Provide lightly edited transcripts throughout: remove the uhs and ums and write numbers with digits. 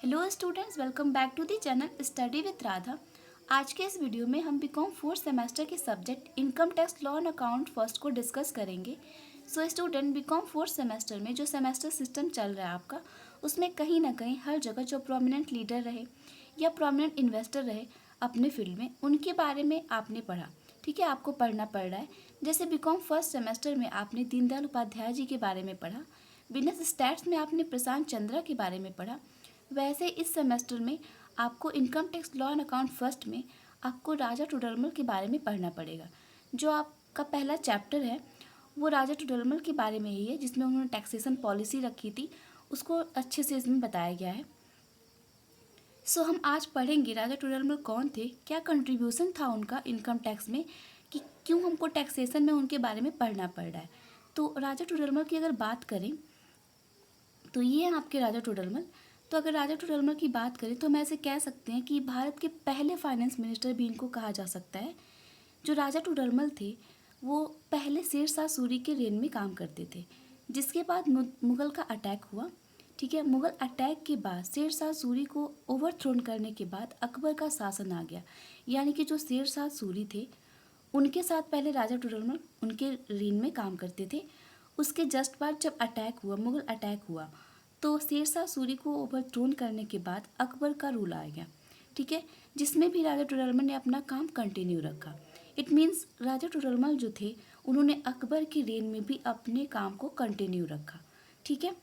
Hello students, welcome back to the channel study with Radha. आज के इस वीडियो में हम बीकॉम फोर्थ सेमेस्टर के subject income tax law and account first को डिस्कस करेंगे। So student, BCom fourth semester में जो सेमेस्टर सिस्टम चल रहा है आपका, उसमें कहीं ना कहीं हर जगह जो प्रोमिनेंट लीडर रहे या प्रोमिनेंट इन्वेस्टर रहे अपने फील्ड में, उनके बारे में आपने पढ़ा। ठीक है, आपको पढ़ना पड़ रहा है। जैसे बीकॉम फर्स्ट सेमेस्टर में आपने दीनदयाल उपाध्याय जी के बारे में पढ़ा, बिजनेस स्टैट्स में आपने प्रशांत चंद्रा के बारे में पढ़ा, वैसे इस सेमेस्टर में आपको income tax law and account first में आपको राजा टोडरमल के बारे में पढ़ना पड़ेगा। जो आपका पहला चैप्टर है वो राजा टोडरमल के बारे में ही है, जिसमें उन्होंने टैक्सेशन पॉलिसी रखी थी, उसको अच्छे से इसमें बताया गया है। सो हम आज पढ़ेंगे राजा टोडरमल कौन थे, क्या कंट्रीब्यूशन था उनका इनकम टैक्स में, कि क्यों हमको टैक्सेशन में उनके बारे में पढ़ना पड़ रहा है। तो राजा टोडरमल की अगर बात करें तो ये हैं आपके राजा टोडरमल। तो अगर राजा टोडरमल की बात करें तो हम ऐसे कह सकते हैं कि भारत के पहले फाइनेंस मिनिस्टर भी इनको कहा जा सकता है। जो राजा टोडरमल थे वो पहले शेरशाह सूरी के रेन में काम करते थे, जिसके बाद मुगल का अटैक हुआ। ठीक है, मुगल अटैक के बाद शेरशाह सूरी को ओवरथ्रोन करने के बाद अकबर का शासन आ गया। यानी कि जो शेरशाह सूरी थे उनके साथ पहले राजा टोडरमल उनके रेन में काम करते थे। उसके जस्ट बाद जब अटैक हुआ, मुगल अटैक हुआ, तो शेरशाह सूरी को ओवरथ्रोन करने के बाद अकबर का रूल आ गया। ठीक है, जिसमें भी राजा टोडरमल ने अपना काम कंटिन्यू रखा। इट मीन्स राजा टोडरमल जो थे उन्होंने अकबर की रेन में भी अपने काम को कंटिन्यू रखा। ठीक है,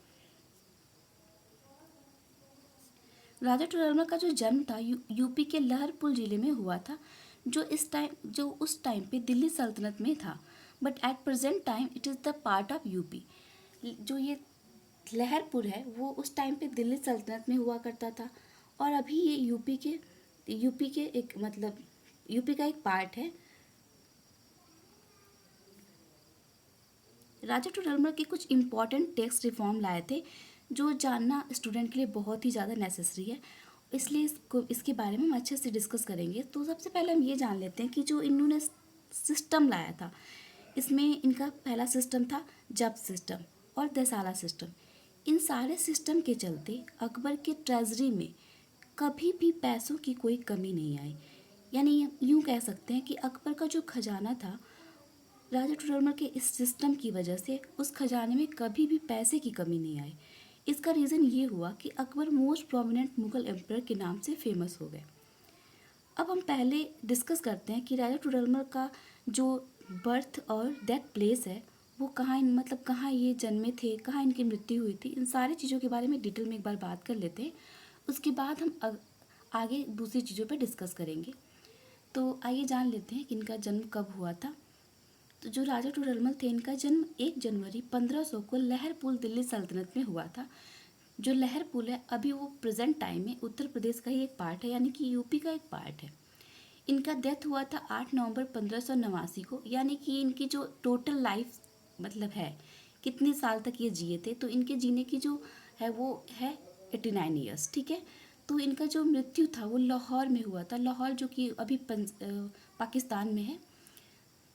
राजा टोडरमल का जो जन्म था यूपी के लहरपुर जिले में हुआ था, जो उस टाइम पे दिल्ली सल्तनत में था। But at present time it is the part of UP. जो ये लहरपुर है वो उस टाइम पे दिल्ली सल्तनत में हुआ करता था, और अभी ये यूपी के एक मतलब यूपी का एक पार्ट है। राजा टोडरमल के कुछ इम्पॉर्टेंट टैक्स रिफॉर्म लाए थे जो जानना स्टूडेंट के लिए बहुत ही ज़्यादा नेसेसरी है, इसलिए इसके बारे में हम अच्छे से डिस्कस करेंगे। तो सबसे पहले हम ये जान लेते हैं कि जो इन्होंने सिस्टम लाया था, इसमें इनका पहला सिस्टम था जब्त सिस्टम और दसाला सिस्टम। इन सारे सिस्टम के चलते अकबर के ट्रेजरी में कभी भी पैसों की कोई कमी नहीं आई। यानी यूँ कह सकते हैं कि अकबर का जो खजाना था, राजा टोडरमल के इस सिस्टम की वजह से उस खजाने में कभी भी पैसे की कमी नहीं आई। इसका रीज़न ये हुआ कि Akbar most prominent Mughal emperor के नाम से फेमस हो गए। अब हम पहले डिस्कस करते हैं कि राजा टोडरमल का जो बर्थ और डेथ प्लेस है वो कहाँ, मतलब कहाँ ये जन्मे थे, कहाँ इनकी मृत्यु हुई थी। इन सारी चीज़ों के बारे में डिटेल में एक बार बात कर लेते हैं, उसके बाद हम आगे दूसरी चीज़ों पर डिस्कस करेंगे। तो आइए जान लेते हैं कि इनका जन्म कब हुआ था। तो जो राजा टोडरमल थे इनका जन्म 1 जनवरी 1500 को लहरपुर दिल्ली सल्तनत में हुआ था। जो लहरपुर है अभी वो प्रेजेंट टाइम में उत्तर प्रदेश का ही एक पार्ट है, यानी कि यूपी का एक पार्ट है। इनका डेथ हुआ था 8 नवंबर 1589 को। यानी कि इनकी जो टोटल लाइफ मतलब है कितने साल तक ये जिए थे, तो इनके जीने की जो है वो है 89 ईयर्स। ठीक है, तो इनका जो मृत्यु था वो लाहौर में हुआ था। लाहौर जो कि अभी पाकिस्तान में है।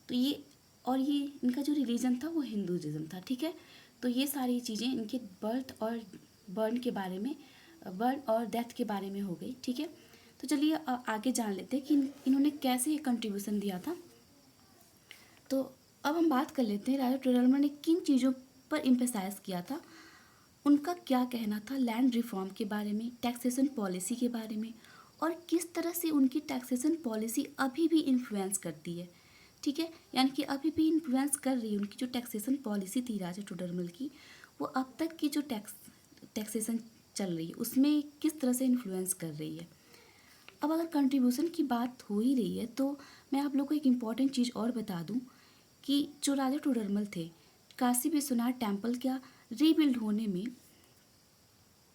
तो ये इनका जो रिलीजन था वो हिंदुइज्म था। ठीक है, तो ये सारी चीज़ें इनके बर्थ और बर्थ और डेथ के बारे में हो गई। ठीक है, तो चलिए आगे जान लेते हैं कि इन्होंने कैसे ये कंट्रीब्यूशन दिया था। तो अब हम बात कर लेते हैं राजा टोडरमल ने किन चीज़ों पर इम्फेसाइज किया था, उनका क्या कहना था लैंड रिफॉर्म के बारे में, टैक्सेशन पॉलिसी के बारे में, और किस तरह से उनकी टैक्सेशन पॉलिसी अभी भी इन्फ्लुएंस करती है। ठीक है, यानी कि अभी भी इन्फ्लुएंस कर रही है। उनकी जो टैक्सेशन पॉलिसी थी राजा टोडरमल की, वो अब तक की जो टैक्सेशन चल रही है उसमें किस तरह से इन्फ्लुएंस कर रही है। अब अगर कंट्रीब्यूशन की बात हो ही रही है तो मैं आप लोग को एक इम्पॉर्टेंट चीज़ और बता दूं कि जो राजा टोडरमल थे, काशी विश्वनाथ टेम्पल का रीबिल्ड होने में,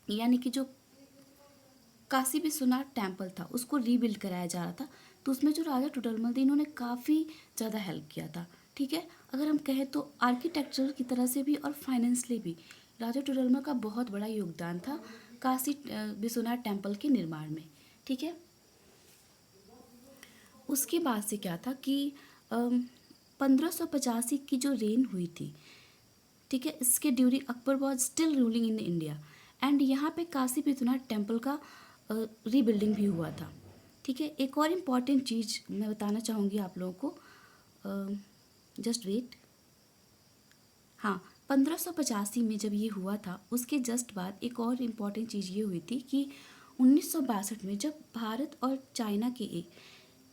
यानी कि जो काशी विश्वनाथ टेम्पल था उसको रीबिल्ड कराया जा रहा था, तो उसमें जो राजा टोडरमल थे इन्होंने काफ़ी ज़्यादा हेल्प किया था। ठीक है, अगर हम कहें तो आर्किटेक्चर की तरह से भी और फाइनेंशियली भी राजा टोडरमल का बहुत बड़ा योगदान था काशी विश्वनाथ टेम्पल के निर्माण में। ठीक है, उसके बाद से क्या था कि 1585 की जो रेन हुई थी, ठीक है, इसके during Akbar was still ruling in India and यहाँ पे काशी विश्वनाथ टेम्पल का रीबिल्डिंग भी हुआ था। ठीक है, एक और इम्पॉर्टेंट चीज़ मैं बताना चाहूँगी आप लोगों को, जस्ट वेट। हाँ, 1585 में जब ये हुआ था उसके जस्ट बाद एक और इम्पॉर्टेंट चीज़ ये हुई थी कि 1962 में जब भारत और चाइना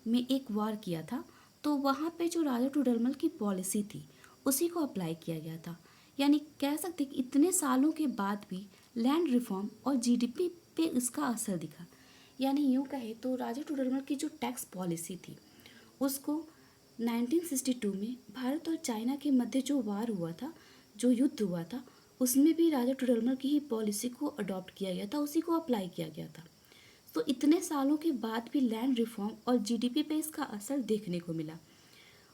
में एक वार किया था, तो वहाँ पे जो राजा टोडरमल की पॉलिसी थी उसी को अप्लाई किया गया था। यानी कह सकते कि इतने सालों के बाद भी लैंड रिफॉर्म और जीडीपी पे इसका असर दिखा। यानी यूँ कहे तो राजा टोडरमल की जो टैक्स पॉलिसी थी उसको 1962 में भारत और चाइना के मध्य जो वार हुआ था, जो युद्ध हुआ था, उसमें भी राजा टोडरमल की ही पॉलिसी को अडॉप्ट किया गया था, उसी को अप्लाई किया गया था। तो इतने सालों के बाद भी लैंड रिफॉर्म और जीडीपी पे इसका असर देखने को मिला।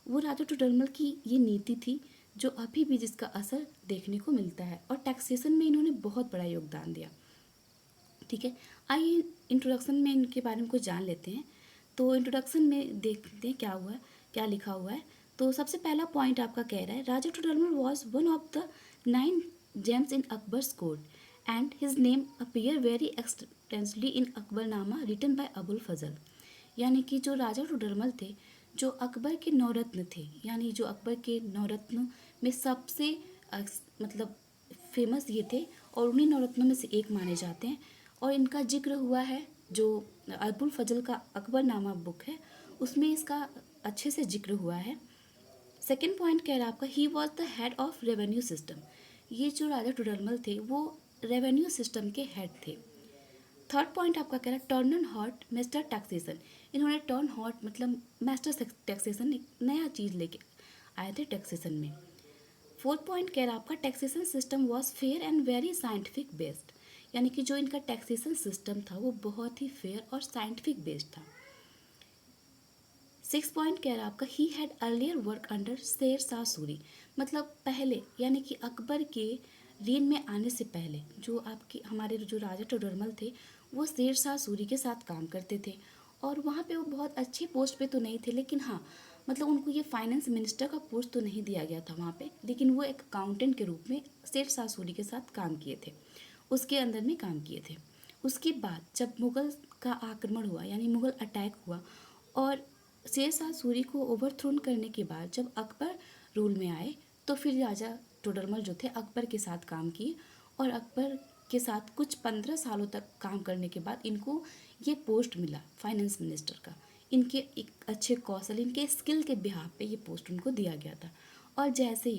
वो राजा टोडरमल की ये नीति थी जो अभी भी जिसका असर देखने को मिलता है, और टैक्सेशन में इन्होंने बहुत बड़ा योगदान दिया। ठीक है, आइए इंट्रोडक्शन में इनके बारे में कुछ जान लेते हैं। तो इंट्रोडक्शन में देखते हैं क्या हुआ है, क्या लिखा हुआ है। तो सबसे पहला पॉइंट आपका कह रहा है Raja Todarmal was one of the 9 gems in Akbar's court and his name appear very extensively in Akbarnama written by Abul Fazl. यानी कि जो राजा टोडरमल थे, जो अकबर के नौरत्न थे, यानी जो अकबर के नौरत्न में सबसे मतलब फेमस ये थे और उन्हीं नौरत्नों में से एक माने जाते हैं। और इनका जिक्र हुआ है जो अबुल फजल का अकबरनामा बुक है उसमें इसका अच्छे से जिक्र हुआ है। सेकेंड पॉइंट कह रहा है आपका he was the head of revenue system. ये जो राजा टोडरमल थे वो रेवेन्यू सिस्टम के हेड थे। थर्ड पॉइंट आपका कह रहा है turn and hot master taxation. इन्होंने टर्न हॉट मतलब मास्टर टैक्सेशन एक नया चीज़ लेके आए थे टैक्सेशन में। फोर्थ पॉइंट कह रहा है आपका taxation system was fair and very scientific based. यानी कि जो इनका टैक्सेशन सिस्टम था वो बहुत ही फेयर और साइंटिफिक बेस्ड था। सिक्स पॉइंट कह रहा है आपका he had earlier work under Sher Shah Suri. मतलब पहले यानी कि अकबर के रेन में आने से पहले जो आपके हमारे जो राजा टोडरमल थे वो शेर शाह सूरी के साथ काम करते थे। और वहाँ पे वो बहुत अच्छी पोस्ट पे तो नहीं थे, लेकिन हाँ मतलब उनको ये फाइनेंस मिनिस्टर का पोस्ट तो नहीं दिया गया था वहाँ पे, लेकिन वो एक अकाउंटेंट के रूप में शेर शाह सूरी के साथ काम किए थे, उसके अंदर में काम किए थे। उसके बाद जब मुग़ल का आक्रमण हुआ यानी मुग़ल अटैक हुआ और शेर शाह सूरी को ओवरथ्रोन करने के बाद जब अकबर रूल में आए तो फिर राजा टोडरमल जो थे अकबर के साथ काम किए और अकबर के साथ कुछ 15 सालों तक काम करने के बाद इनको ये पोस्ट मिला फाइनेंस मिनिस्टर का। इनके एक अच्छे कौशल, इनके स्किल के बिहाफ पे ये पोस्ट उनको दिया गया था। और जैसे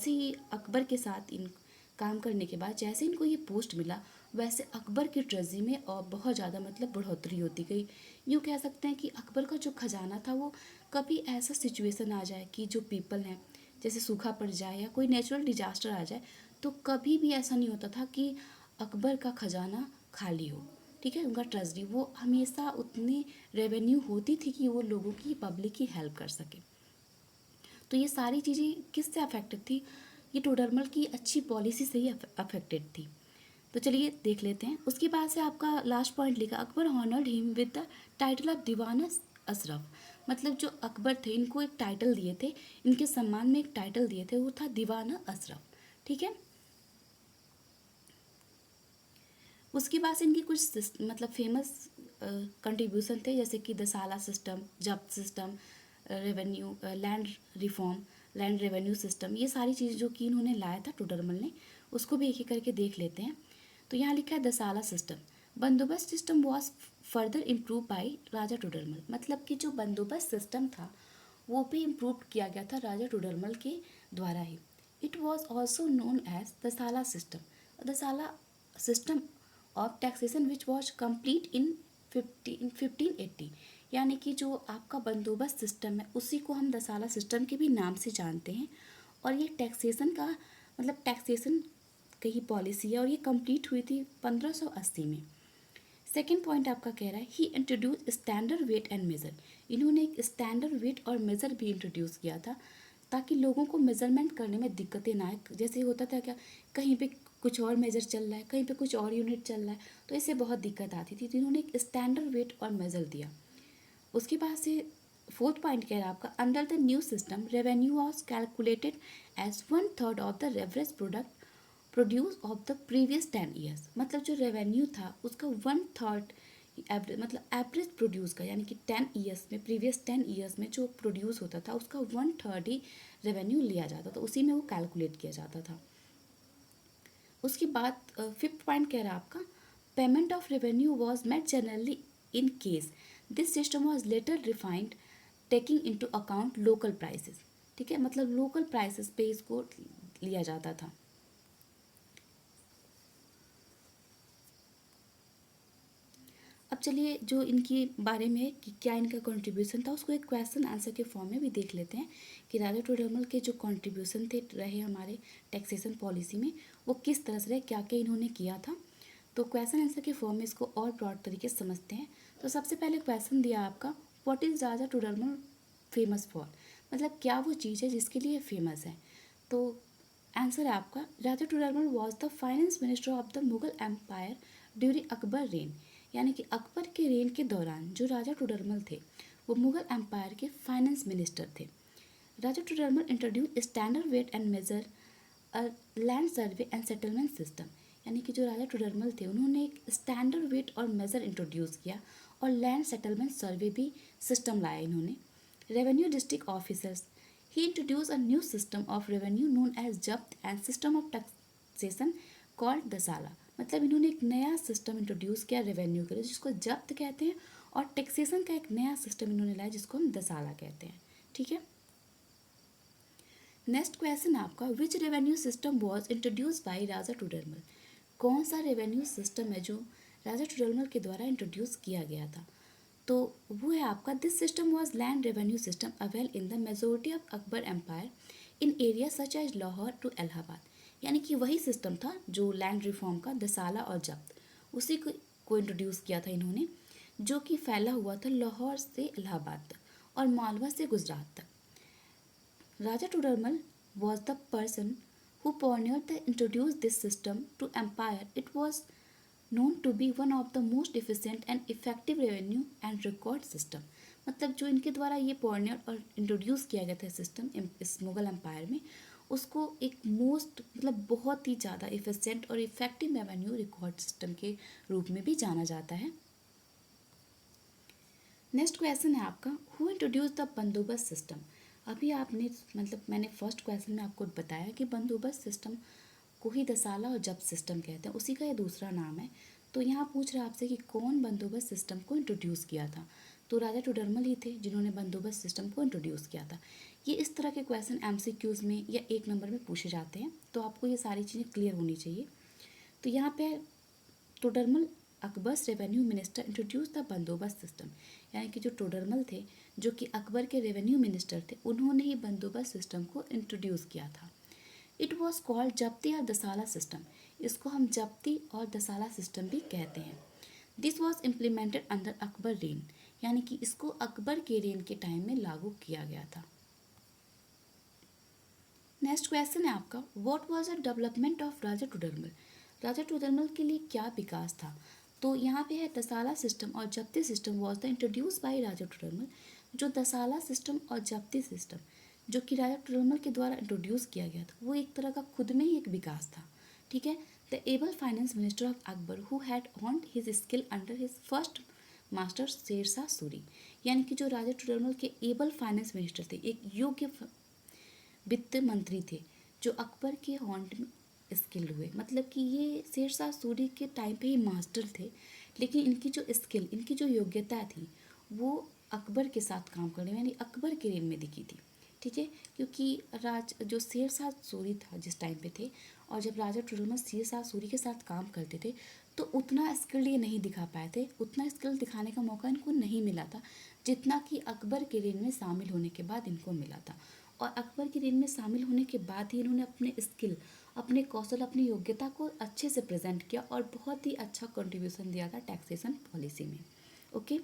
ही अकबर के साथ इन काम करने के बाद जैसे इनको ये पोस्ट मिला वैसे अकबर की ट्रेजरी में और बहुत ज़्यादा मतलब बढ़ोतरी होती गई। यूँ कह सकते हैं कि अकबर का जो खजाना था वो कभी ऐसा सिचुएशन आ जाए कि जो पीपल हैं जैसे सूखा पड़ जाए या कोई नेचुरल डिजास्टर आ जाए तो कभी भी ऐसा नहीं होता था कि अकबर का खजाना खाली हो। ठीक है, उनका ट्रेजरी वो हमेशा उतनी रेवेन्यू होती थी कि वो लोगों की पब्लिक की हेल्प कर सके। तो ये सारी चीज़ें किससे अफेक्टेड थी? ये टोडरमल की अच्छी पॉलिसी से ही अफेक्टेड थी। तो चलिए देख लेते हैं। उसके बाद से आपका लास्ट पॉइंट लिखा Akbar honoured him with the title of Diwan Ashraf. मतलब जो अकबर थे इनको एक टाइटल दिए थे, इनके सम्मान में एक टाइटल दिए थे, वो था दीवाना अशरफ। ठीक है, उसके बाद से इनकी कुछ मतलब फेमस कंट्रीब्यूशन थे जैसे कि दसाला सिस्टम, जब्त system, revenue land reform, land revenue system, ये सारी चीज़ जो कि इन्होंने लाया था टोडरमल ने, उसको भी एक एक करके देख लेते हैं। तो यहाँ लिखा है दसाला सिस्टम बंदोबस्त system was further improve by Raja Todarmal. मतलब कि जो बंदोबस्त सिस्टम था वो भी इम्प्रूव किया गया था राजा टोडरमल के द्वारा ही। It was also known as dasala system. Dasala system of taxation which was complete in 1580। यानी कि जो आपका बंदोबस्त सिस्टम है उसी को हम दसाला सिस्टम के भी नाम से जानते हैं। और ये टैक्सेशन का मतलब टैक्सेशन की ही पॉलिसी है और ये कंप्लीट हुई थी 1580 में। सेकेंड पॉइंट आपका कह रहा है he introduce standard weight and measure. इन्होंने एक स्टैंडर्ड वेट और मेज़र भी इंट्रोड्यूस किया था ताकि लोगों को मेज़रमेंट करने में दिक्कतें ना आए। जैसे होता था क्या कहीं पे कुछ और मेज़र चल रहा है, कहीं पे कुछ और यूनिट चल रहा है, तो इससे बहुत दिक्कत आती थी। तो इन्होंने एक स्टैंडर्ड वेट और मेज़र दिया। उसके बाद से फोर्थ पॉइंट कह रहा है आपका under the new system revenue was calculated as 1/3 of the average product produce of the previous 10 years. मतलब जो रेवेन्यू था उसका 1/3 एवरेज, मतलब एवरेज प्रोड्यूस का, यानी कि 10 ईयर्स में, प्रीवियस 10 ईयर्स में जो प्रोड्यूस होता था उसका 1/3 ही रेवेन्यू लिया जाता था, उसी में वो कैलकुलेट किया जाता था। उसके बाद 5th पॉइंट कह रहा है आपका, payment of revenue was made generally in case this system was later refined taking into account local prices. ठीक है, मतलब लोकल प्राइसेस पे इसको लिया जाता था। अब चलिए जो इनके बारे में कि क्या इनका कंट्रीब्यूशन था उसको एक क्वेश्चन आंसर के फॉर्म में भी देख लेते हैं कि राजा टोडरमल के जो कंट्रीब्यूशन थे रहे हमारे टैक्सेशन पॉलिसी में वो किस तरह से रहे, क्या क्या इन्होंने किया था। तो क्वेश्चन आंसर के फॉर्म में इसको और ब्रॉड तरीके से समझते हैं। तो सबसे पहले क्वेश्चन दिया आपका, what is Raja Todarmal famous for, मतलब क्या वो चीज़ है जिसके लिए फेमस है। तो आंसर है आपका, Raja Todarmal was the finance minister of the Mughal empire during Akbar reign. यानी कि अकबर के रेन के दौरान जो राजा टोडरमल थे वो मुगल एम्पायर के फाइनेंस मिनिस्टर थे। Raja Todarmal introduce standard weight and measure land survey and settlement system. यानी कि जो राजा टोडरमल थे उन्होंने एक स्टैंडर्ड वेट और मेजर इंट्रोड्यूस किया और लैंड सेटलमेंट सर्वे भी सिस्टम लाया इन्होंने। Revenue district officers, he introduce a new system of revenue known as zabt and system of taxation called dasala. मतलब इन्होंने एक नया सिस्टम इंट्रोड्यूस किया रेवेन्यू के लिए जिसको जब्त कहते हैं, और टैक्सेशन का एक नया सिस्टम इन्होंने लाया जिसको हम दसाला कहते हैं। ठीक है, नेक्स्ट क्वेश्चन आपका, which revenue system was introduce by Raja Todarmal. कौन सा रेवेन्यू सिस्टम है जो राजा टोडरमल के द्वारा इंट्रोड्यूस किया गया था। तो वो है आपका, this system was land revenue system avail in the majority of Akbar empire in area such as Lahore to Allahabad. यानी कि वही सिस्टम था जो लैंड रिफॉर्म का दसाला और जब्त, उसी को इंट्रोड्यूस किया था इन्होंने, जो कि फैला हुआ था लाहौर से इलाहाबाद तक और मालवा से गुजरात तक। Raja Todarmal was the person who pioneered the introduced this system to empire. It was known to be one of the most efficient and effective revenue and record system. मतलब जो इनके द्वारा ये पॉर्नियर और इंट्रोड्यूस किया गया था सिस्टम इस मुगल एम्पायर में, उसको एक मोस्ट, मतलब बहुत ही ज़्यादा इफिशिएंट और इफेक्टिव रेवेन्यू रिकॉर्ड सिस्टम के रूप में भी जाना जाता है। नेक्स्ट क्वेश्चन है आपका, हु इंट्रोड्यूस द बंदोबस्त सिस्टम। अभी आपने, मतलब मैंने फर्स्ट क्वेश्चन में आपको बताया कि बंदोबस्त सिस्टम को ही दसाला और जब्त सिस्टम कहते हैं, उसी का ये दूसरा नाम है। तो यहाँ पूछ रहा है आपसे कि कौन बंदोबस्त सिस्टम को इंट्रोड्यूस किया था। तो राजा टोडरमल ही थे जिन्होंने बंदोबस्त सिस्टम को इंट्रोड्यूस किया था। ये इस तरह के क्वेश्चन MCQs में या 1 नंबर में पूछे जाते हैं, तो आपको ये सारी चीज़ें क्लियर होनी चाहिए। तो यहाँ पे Todarmal Akbar's revenue minister introduce the बंदोबस्त सिस्टम। यानी कि जो टोडरमल थे जो कि अकबर के रेवेन्यू मिनिस्टर थे, उन्होंने ही बंदोबस्त सिस्टम को इंट्रोड्यूस किया था। इट वॉज कॉल्ड जब्ती और दसाला सिस्टम। इसको हम जब्ती और दसाला सिस्टम भी कहते हैं। This was implemented under Akbar reign. यानी कि इसको अकबर के रेन के टाइम में लागू किया गया था। नेक्स्ट क्वेश्चन है आपका, what was the development of Raja Todarmal. Raja Todarmal के लिए क्या विकास था। तो यहाँ पे है दसाला सिस्टम और zabti system was the introduce by Raja Todarmal. जो दसाला सिस्टम और जब्ती सिस्टम जो कि राजा टोडरमल के द्वारा इंट्रोड्यूस किया गया था वो एक तरह का खुद में ही एक विकास था। ठीक है, the able finance minister of Akbar who had honed his skill under his first master Shershah Suri. यानी कि जो राजा टोडरमल के एबल फाइनेंस मिनिस्टर थे, एक योग्य वित्त मंत्री थे जो अकबर के हॉन्ट में स्किल्ड हुए। मतलब कि ये शेरशाह सूरी के टाइम पे ही मास्टर थे, लेकिन इनकी जो स्किल, इनकी जो योग्यता थी वो अकबर के साथ काम करने में, यानी अकबर के रेन में दिखी थी। ठीक है, क्योंकि जो शेरशाह सूरी था जिस टाइम पे थे, और जब राजा टोडरमल शेरशाह सूरी के साथ काम करते थे तो उतना स्किल्ड ये नहीं दिखा पाए थे, उतना स्किल दिखाने का मौका इनको नहीं मिला था जितना कि अकबर के रेन में शामिल होने के बाद इनको मिला था। और अकबर के रेन में शामिल होने के बाद ही इन्होंने अपने स्किल, अपने कौशल, अपनी योग्यता को अच्छे से प्रेजेंट किया और बहुत ही अच्छा कंट्रीब्यूशन दिया था टैक्सेशन पॉलिसी में। Okay,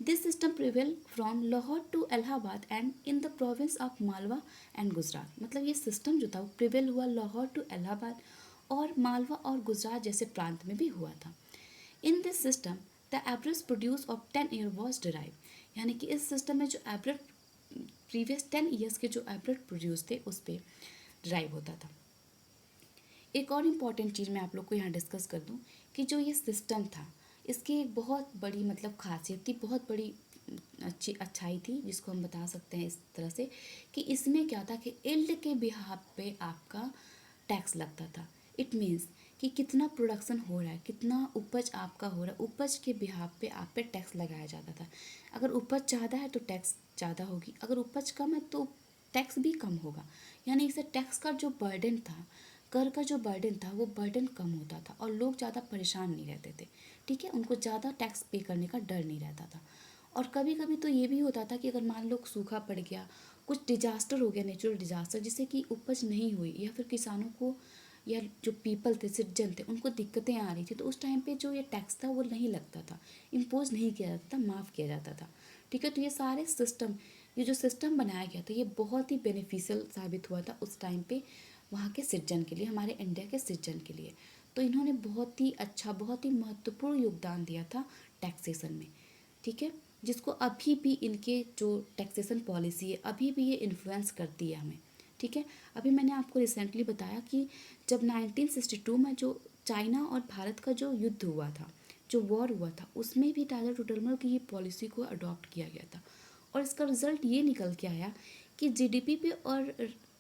this system prevail from Lahore to Allahabad and in the province of Malwa and Gujarat. मतलब ये सिस्टम जो था वो प्रिवेल हुआ लाहौर टू इलाहाबाद और मालवा और गुजरात जैसे प्रांत में भी हुआ था। In this system the average produce of 10 year was derive. यानी कि इस सिस्टम में जो एवरेज प्रीवियस 10 ईयर्स के जो एवरेज प्रोड्यूस थे उस पर ड्राइव होता था। एक और इम्पॉर्टेंट चीज़ मैं आप लोग को यहाँ डिस्कस कर दूँ कि जो ये सिस्टम था, इसकी एक बहुत बड़ी मतलब खासियत थी, बहुत बड़ी अच्छाई थी, जिसको हम बता सकते हैं इस तरह से कि इसमें क्या था कि यील्ड के बिहाफ पे आपका टैक्स लगता था। इट मीन्स कि कितना प्रोडक्शन हो रहा है, कितना उपज आपका हो रहा है, उपज के बिहाफ पे आप पे टैक्स लगाया जाता था। अगर उपज ज़्यादा है तो टैक्स ज़्यादा होगी, अगर उपज कम है तो टैक्स भी कम होगा। यानी इसे टैक्स का जो बर्डन था, कर का जो बर्डन था, वो बर्डन कम होता था और लोग ज़्यादा परेशान नहीं रहते थे। ठीक है, उनको ज़्यादा टैक्स पे करने का डर नहीं रहता था। और कभी कभी तो ये भी होता था कि अगर मान लो सूखा पड़ गया, कुछ डिजास्टर हो गया, नेचुरल डिजास्टर, जिससे कि उपज नहीं हुई या फिर किसानों को या जो पीपल थे, सिटीजन थे, उनको दिक्कतें आ रही थी, तो उस टाइम पे जो ये टैक्स था वो नहीं लगता था, इम्पोज नहीं किया जाता था, माफ़ किया जाता था। ठीक है, तो ये सारे सिस्टम, ये जो सिस्टम बनाया गया था, ये बहुत ही बेनिफिशियल साबित हुआ था उस टाइम पे वहाँ के सिटीजन के लिए, हमारे इंडिया के सिटीजन के लिए। तो इन्होंने बहुत ही अच्छा, बहुत ही महत्वपूर्ण योगदान दिया था टैक्सेशन में। ठीक है, जिसको अभी भी इनके जो टैक्सेशन पॉलिसी है, अभी भी ये इन्फ्लुएंस करती है हमें। ठीक है, अभी मैंने आपको रिसेंटली बताया कि जब 1962 में जो चाइना और भारत का जो युद्ध हुआ था, जो वॉर हुआ था, उसमें भी टाटा टोटलमल की ये पॉलिसी को अडॉप्ट किया गया था। और इसका रिजल्ट ये निकल के आया कि जीडीपी पे और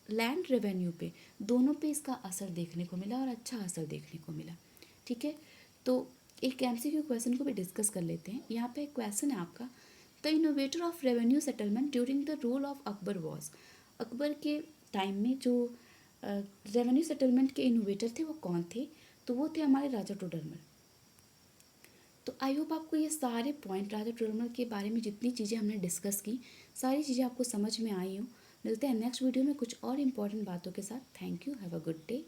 लैंड रेवेन्यू पे, दोनों पे इसका असर देखने को मिला और अच्छा असर देखने को मिला। ठीक है, तो एक एमसीक्यू क्वेश्चन को भी डिस्कस कर लेते हैं। यहाँ पे एक क्वेश्चन है आपका, the innovator of revenue settlement during the rule of Akbar was. Akbar के टाइम में जो रेवेन्यू सेटलमेंट के इनोवेटर थे वो कौन थे? तो वो थे हमारे राजा टोडरमल। तो आई होप आपको ये सारे पॉइंट, राजा टोडरमल के बारे में जितनी चीज़ें हमने डिस्कस की, सारी चीज़ें आपको समझ में आई हो। मिलते हैं नेक्स्ट वीडियो में कुछ और इम्पॉर्टेंट बातों के साथ। Thank you, have a good day.